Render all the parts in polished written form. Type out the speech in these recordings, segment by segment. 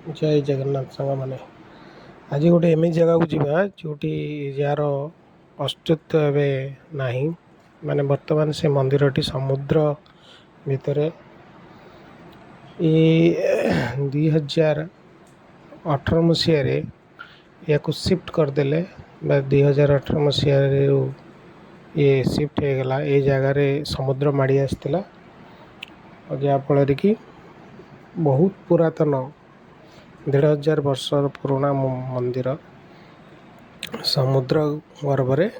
जय जगन्नाथ सांग मैंने आज गोटे एमती जगह को जीवा जोटी जार अस्तित्व एवं ना माने वर्तमान से मंदिरटी समुद्र भितर 2018 मसीह या शिफ्ट करदेले 2018 मसीह ये शिफ्ट हो गला ये जगार समुद्र माड़ी आसला जहाँफल कि बहुत पुरातन 1500 वर्ष पुराना मंदिर समुद्र गर्भरे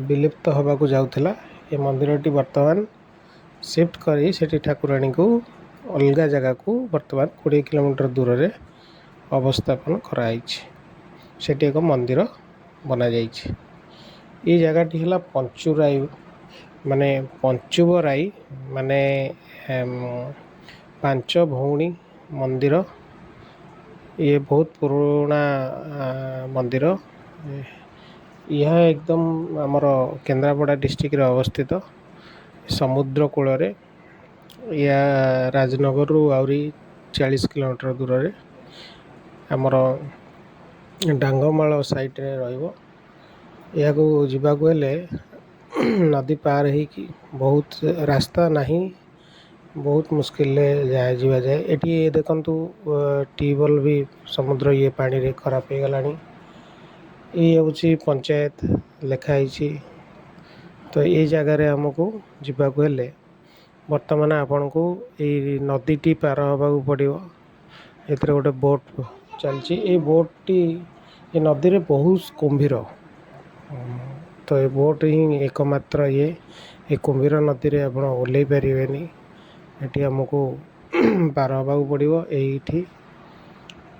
विलुप्त होगा जाऊला। ये मंदिरटी वर्तमान शिफ्ट करी सेठी ठाकुराणी को अलग जगह को वर्तमान 20 किलोमीटर दूर रे अवस्थापन कराई। सेठी एक मंदिर बना जाइए। ये जगहटी है पंचुराई माने पंचुबराई माने 5 भौणी मंदिर। ये बहुत पुराना मंदिर। यह एकदम आमर केन्द्रापड़ा डिस्ट्रिक्ट रे अवस्थित समुद्र कूल रे या राजनगर रु आउरी 40 किलोमीटर दूर रे आमर डांगमाल साइड रे रहिबो। या को जीवा को हेले नदी पार है कि बहुत रास्ता नहीं, बहुत मुश्किल जाए जीवा जाए। एटी देखंतु ट्यूबवेल भी समुद्र ये पानी रे खराब हो गलानी। ये हूँ पंचायत लिखाई। तो ये जगार आमको जीवाक हेले वर्तमान आपन को ये नदीटी पार होगा पड़ो। ये गोटे बोट चलती। ये बोटी ये नदी रे बहुत कुंभीर। तो ये बोट ही एकमात्र ये कुंभीर नदी रे आप ओल्लै पारे। ये आमको पार होगा पड़ो। ये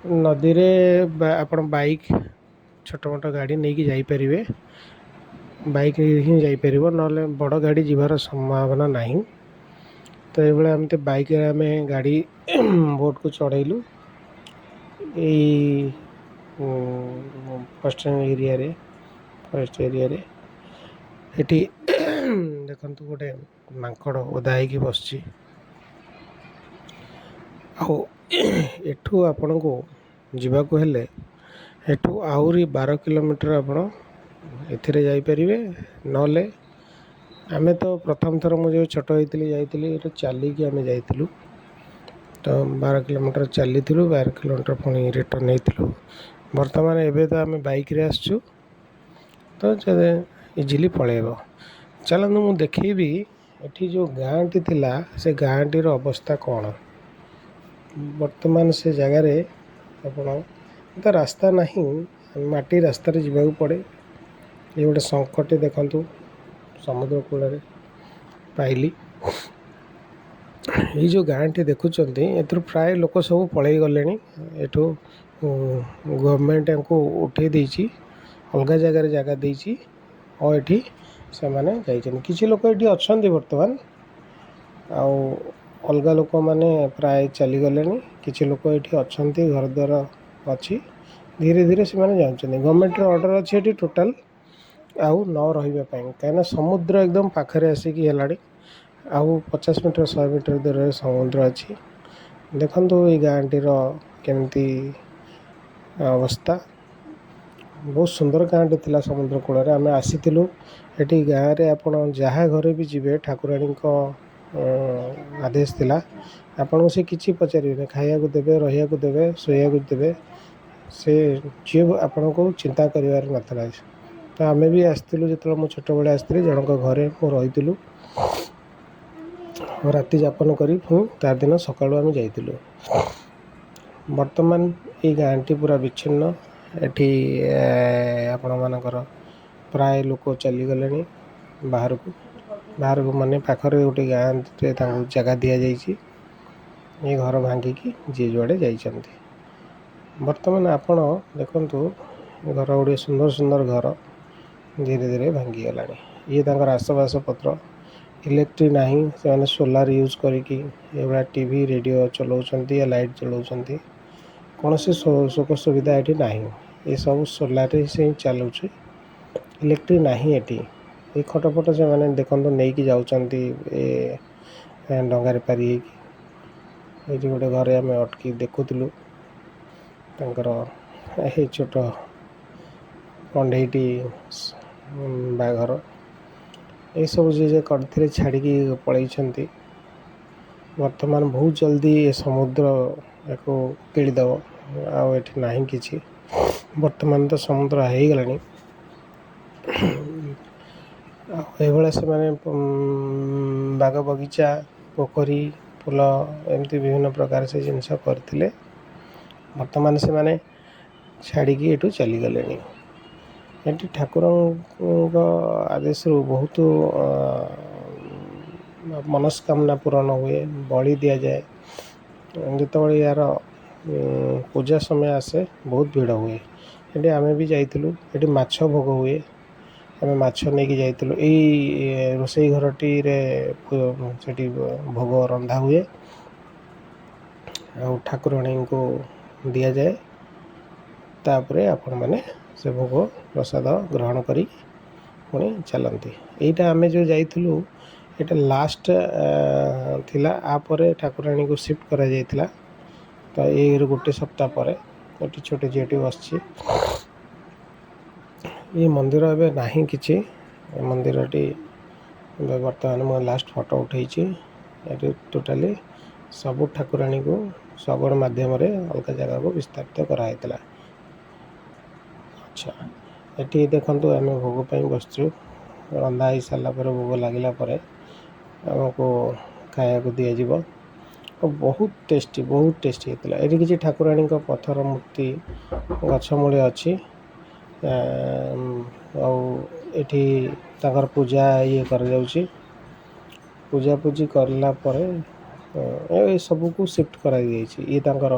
नदी रे आप बाइक छोट मोट गाड़ी नहीं कि जापरें। बाइक ही जापर ना बड़ गाड़ी जीवार संभावना नहीं। तो ये एमती बाइक आम गाड़ी बोट को चढ़ेलु फॉरेस्ट एरिया रे एटी देखंतु गोटे मांकड़ ओदा होगी बस। एठू आपण को जीवा को हेले एठू आउरी 12 किलोमीटर आपण एथिरे जाई परिबे। नले आमे तो प्रथम थर मुझे छोट होइतिली जाइतिली एटा चली कि आमे जाइतिलु। तो 12 किलोमीटर चली 12 किलोमीटर पुणी रिटर्न होइतिलु। वर्तमान एबे तो आमे बाइक रे आसछु तो इजिली पळेबो। चलनु मु देखैबी एठी जो गाँटी थिला से गाँटी रो अवस्था कौन वर्तमान से जगार आपण तो रास्ता नहीं, माटी रास्ता रे जीवा पड़े। ये गोटे संकटे देखंतु समुद्र कूल रे पाइली। ये जो गाँटी देखुंत एथुर प्राय लोक सब पलि गले। एठू गवर्नमेंट को उठे देछि अलग जगह जगह देछि और एठी से माने जाइछन। किछि लोक एठी अछंती वर्तमान आउ अलग लोक माने प्राय चली गले। किछि लोक एठी अछंती घर द्वार अच्छी धीरे धीरे से माने जाउछन। गवर्नमेंट रो ऑर्डर अछि एठी टोटल आउ न रहिबा पई काना समुद्र एकदम पाखरे आसिकी हेलाडी। आउ 50 मीटर 100 मीटर दूर रे समुद्र अछि। देखंतु ए गाँटी रो केमती अवस्था बहुत सुंदर गाँटी थिला समुद्र कूल रे आमे आसीतिलु। एठी गाँ रे आपण जहाँ घरे भी जीवे ठाकुराणी को आदेश थिला आपण से किछि पचारिबे खाया को देबे रहिया को देबे सोया को देबे से जे आपण को चिंता करिवार नथला। तो आमे भी आसतिलु जेतलो मु छोट बळे आसतिली जनक घरे मु रहितिलु राति यापन करी पुणी तार दिन सकाळु आमे जाइतिलु। वर्तमान ये गाँटी पूरा विच्छिन्न। एठी आपण मानकर प्राय लोक चली गले बाहर को माने पाखरे गोटे गाँ रे तांको जगह दिया जाइछि। ये घर भांगिकी जे जुआड़े जाइछन्ति। वर्तमान आपण देखंतु घर गुड़े सुंदर सुंदर घर धीरे धीरे भांगी गलानी। ये तांकर आसबास पत्र इलेक्ट्रिक नहीं से सोलार यूज करिकी एवढा टीवी रेडियो चलाउछन्ति या लाइट चलाउछन्ति। कौन से सुख सुविधा एठी नहीं। ये सब सोलार से चलुछि इलेक्ट्रिक नहीं। एठी ये खटपट से माने देखंतु नहीं कि जाउछन्ति डंगारे पारी। ये गोटे घरे आम अटकी देखुलु ତାଙ୍କର ଏହି ଛୋଟ କଣ୍ଢେଇଟି ବାହାଘର ଏସବୁ ଯିଏ କରିଥିଲେ ଛାଡ଼ିକି ପଳେଇଛନ୍ତି। ବର୍ତ୍ତମାନ ବହୁତ ଜଲ୍ଦି ଏ ସମୁଦ୍ର ୟାକୁ କିଳିଦେବ, ଆଉ ଏଠି ନାହିଁ କିଛି। ବର୍ତ୍ତମାନ ତ ସମୁଦ୍ର ହେଇଗଲାଣି। ଆଉ ଏଇଭଳିଆ ସେମାନେ ବାଗ ବଗିଚା, ପୋଖରୀ, ଫୁଲ ଏମିତି ବିଭିନ୍ନ ପ୍ରକାର ସେ ଜିନିଷ କରିଥିଲେ। ବର୍ତ୍ତମାନ ସେମାନେ ଛାଡ଼ିକି ଏଠୁ ଚାଲିଗଲେଣି। ଏଠି ଠାକୁରଙ୍କ ଆଦେଶରୁ ବହୁତ ମନସ୍କାମନା ପୂରଣ ହୁଏ, ବଳି ଦିଆଯାଏ। ଯେତେବେଳେ ୟାର ପୂଜା ସମୟ ଆସେ ବହୁତ ଭିଡ଼ ହୁଏ। ଏଠି ଆମେ ବି ଯାଇଥିଲୁ, ଏଠି ମାଛ ଭୋଗ ହୁଏ। ଆମେ ମାଛ ନେଇକି ଯାଇଥିଲୁ। ଏଇ ରୋଷେଇ ଘରଟିରେ ସେଠି ଭୋଗ ରନ୍ଧା ହୁଏ ଆଉ ଠାକୁରାଣୀଙ୍କୁ ଦିଆଯାଏ। ତାପରେ ଆପଣମାନେ ସେ ଭୋଗ ପ୍ରସାଦ ଗ୍ରହଣ କରି ପୁଣି ଚାଲନ୍ତି। ଏଇଟା ଆମେ ଯେଉଁ ଯାଇଥିଲୁ ଏଇଟା ଲାଷ୍ଟ ଥିଲା। ପରେ ଠାକୁରାଣୀଙ୍କୁ ସିଫ୍ଟ କରାଯାଇଥିଲା। ତ ଏଇରୁ ଗୋଟେ ସପ୍ତାହ ପରେ ଏଠି ଛୋଟ ଝିଅଟି ବସିଛି। ଏ ମନ୍ଦିର ଏବେ ନାହିଁ କିଛି। ଏ ମନ୍ଦିରଟି ଏବେ ବର୍ତ୍ତମାନ ମୁଁ ଲାଷ୍ଟ ଫଟୋ ଉଠାଇଛି। ଏଠି ଟୋଟାଲି ସବୁ ଠାକୁରାଣୀକୁ ଶଗଡ଼ ମାଧ୍ୟମରେ ଅଲଗା ଜାଗାକୁ ବିସ୍ତାରିତ କରାହେଇଥିଲା। ଆଚ୍ଛା, ଏଠି ଦେଖନ୍ତୁ ଆମେ ଭୋଗ ପାଇଁ ବସିଛୁ। ରନ୍ଧା ହେଇସାରିଲା ପରେ ଭୋଗ ଲାଗିଲା ପରେ ଆମକୁ ଖାଇବାକୁ ଦିଆଯିବ। ବହୁତ ଟେଷ୍ଟି ହେଇଥିଲା। ଏଠି କିଛି ଠାକୁରାଣୀଙ୍କ ପଥର ମୂର୍ତ୍ତି ଗଛ ମୂଳେ ଅଛି। ଆଉ ଏଠି ତାଙ୍କର ପୂଜା କରାଯାଉଛି। ପୂଜାପୂଜି କରିଲା ପରେ ଏସବୁକୁ ସିଫ୍ଟ କରାଯାଇଛି। ଇଏ ତାଙ୍କର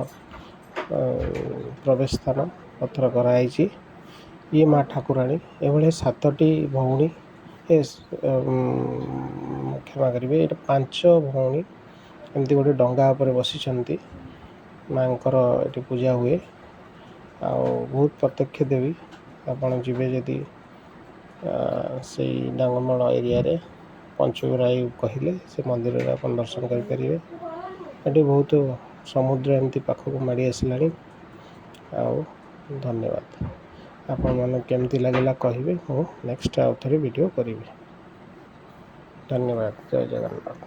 ପ୍ରବେଶ ସ୍ଥାନ ପଥର କରାହେଇଛି। ଇଏ ମା ଠାକୁରାଣୀ। ଏଭଳିଆ 7ଟି ଭଉଣୀ, କ୍ଷମା କରିବେ, ଏଇଟା 5 ଭଉଣୀ ଏମିତି ଗୋଟେ ଡଙ୍ଗା ଉପରେ ବସିଛନ୍ତି। ମାଙ୍କର ଏଠି ପୂଜା ହୁଏ। ଆଉ ବହୁତ ପ୍ରତ୍ୟକ୍ଷ ଦେବୀ। ଆପଣ ଯିବେ ଯଦି ସେଇ ଡାଙ୍ଗମାଳ ଏରିଆରେ ପଞ୍ଚୁଗ୍ରାହୀ କହିଲେ ସେ ମନ୍ଦିରରେ ଆପଣ ଦର୍ଶନ କରିପାରିବେ। ଏଠି ବହୁତ ସମୁଦ୍ର ଏମିତି ପାଖକୁ ମାଡ଼ି ଆସିଲାଣି। ଆଉ ଧନ୍ୟବାଦ। ଆପଣମାନଙ୍କୁ କେମିତି ଲାଗିଲା କହିବେ। ମୁଁ ନେକ୍ସଟ ଆଉ ଥରେ ଭିଡ଼ିଓ କରିବି। ଧନ୍ୟବାଦ। ଜୟ ଜଗନ୍ନାଥ।